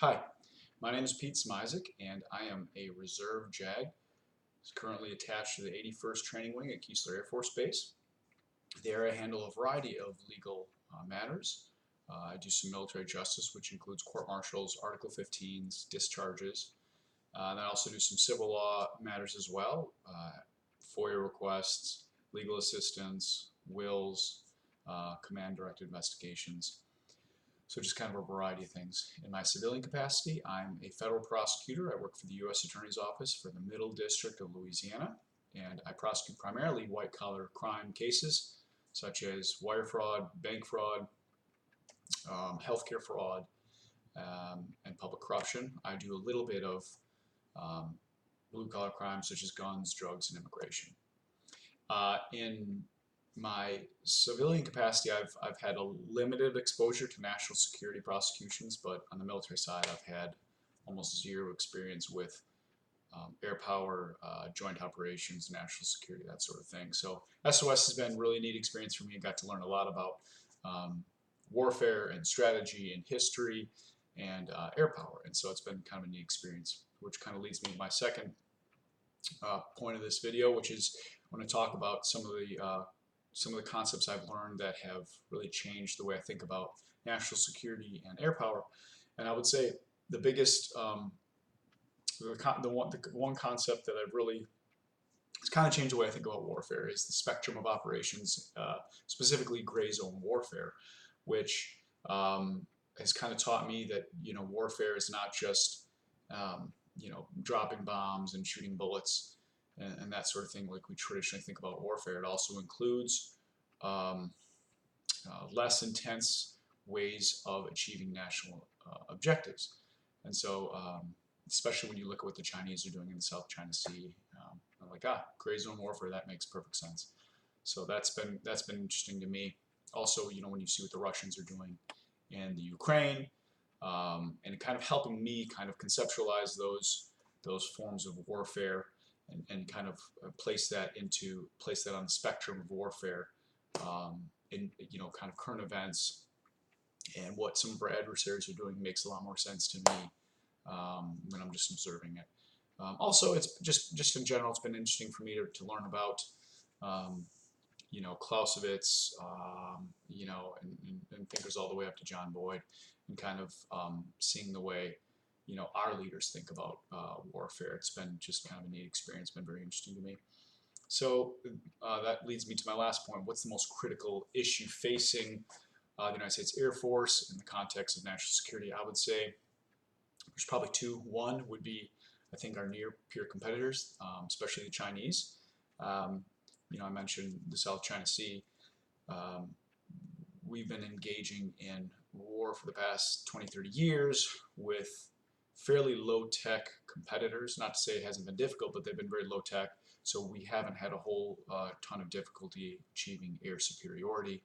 Hi, my name is Pete Smyczek, and I am a Reserve JAG. Currently attached to the 81st Training Wing at Keesler Air Force Base. There I handle a variety of legal matters. I do some military justice, which includes court-martials, Article 15s, discharges. And I also do some civil law matters as well, FOIA requests, legal assistance, wills, command-directed investigations. So just kind of a variety of things. In my civilian capacity, I'm a federal prosecutor. I work for the U.S. Attorney's Office for the Middle District of Louisiana, and I prosecute primarily white-collar crime cases such as wire fraud, bank fraud, healthcare fraud, and public corruption. I do a little bit of blue-collar crimes such as guns, drugs, and immigration. In my civilian capacity, I've had a limited exposure to national security prosecutions, but on the military side, I've had almost zero experience with Airpower, joint operations, national security, that sort of thing. So SOS has been a really neat experience for me. I got to learn a lot about warfare and strategy and history and Airpower, and so it's been kind of a neat experience, which kind of leads me to my second point of this video, which is I want to talk about some of the concepts I've learned that have really changed the way I think about national security and air power. And I would say the biggest, the one concept that I've really it's kind of changed the way I think about warfare is the spectrum of operations, specifically gray zone warfare, which has kind of taught me that warfare is not just dropping bombs and shooting bullets and that sort of thing like we traditionally think about warfare. It also includes less intense ways of achieving national objectives. And so, especially when you look at what the Chinese are doing in the South China Sea, I'm like, gray zone warfare, that makes perfect sense. So that's been interesting to me. Also, when you see what the Russians are doing in the Ukraine, and kind of helping me kind of conceptualize those forms of warfare and kind of place that on the spectrum of warfare, in kind of current events and what some of our adversaries are doing makes a lot more sense to me when I'm just observing it. Also, it's just in general, it's been interesting for me to learn about Clausewitz, and thinkers all the way up to John Boyd, and kind of seeing the way our leaders think about warfare. It's been just kind of a neat experience, been very interesting to me. So that leads me to my last point. What's the most critical issue facing the United States Air Force in the context of national security? I would say there's probably two. One would be, I think, our near peer competitors, especially the Chinese. I mentioned the South China Sea. We've been engaging in war for the past 20, 30 years with fairly low-tech competitors. Not to say it hasn't been difficult, but they've been very low-tech, so we haven't had a whole ton of difficulty achieving air superiority.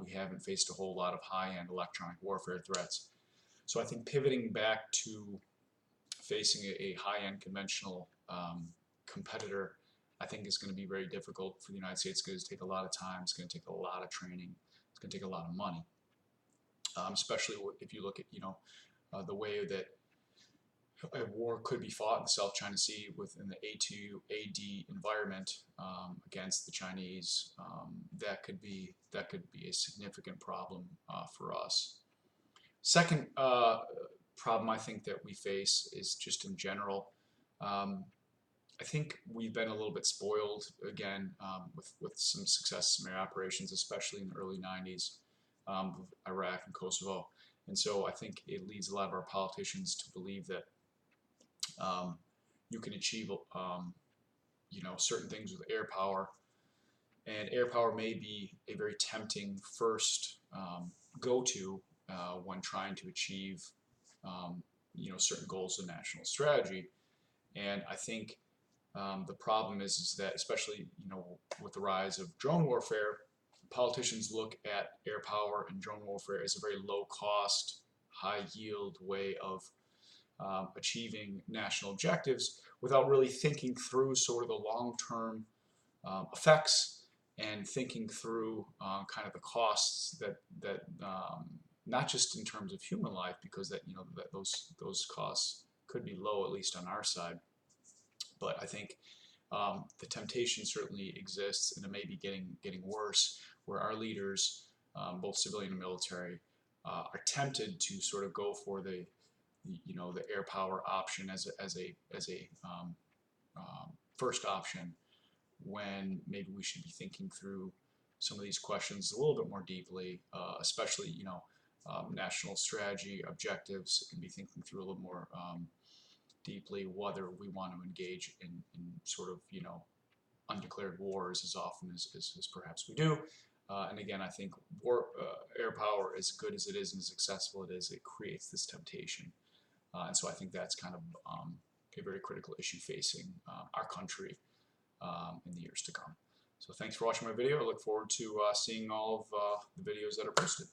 We haven't faced a whole lot of high-end electronic warfare threats. So I think pivoting back to facing a high-end conventional competitor, I think is going to be very difficult for the United States. It's going to take a lot of time. It's going to take a lot of training. It's going to take a lot of money, especially if you look at the way that a war could be fought in the South China Sea within the A2AD environment against the Chinese. That could be a significant problem for us. Second problem I think that we face is just in general. I think we've been a little bit spoiled again with some success in air operations, especially in the early 90s of Iraq and Kosovo. And so I think it leads a lot of our politicians to believe that you can achieve certain things with air power, and air power may be a very tempting first go-to when trying to achieve certain goals of national strategy. And I think the problem is that, especially with the rise of drone warfare, politicians look at air power and drone warfare as a very low-cost, high-yield way of achieving national objectives without really thinking through sort of the long-term effects and thinking through kind of the costs that not just in terms of human life, because that that those costs could be low, at least on our side, but I think the temptation certainly exists, and it may be getting worse, where our leaders, both civilian and military, are tempted to sort of go for the Airpower option as a first option, when maybe we should be thinking through some of these questions a little bit more deeply, especially national strategy objectives, and be thinking through a little more deeply whether we want to engage in sort of undeclared wars as often as perhaps we do. And again, I think Airpower, as good as it is and as successful it is, it creates this temptation. And so I think that's kind of a very critical issue facing our country in the years to come. So thanks for watching my video. I look forward to seeing all of the videos that are posted.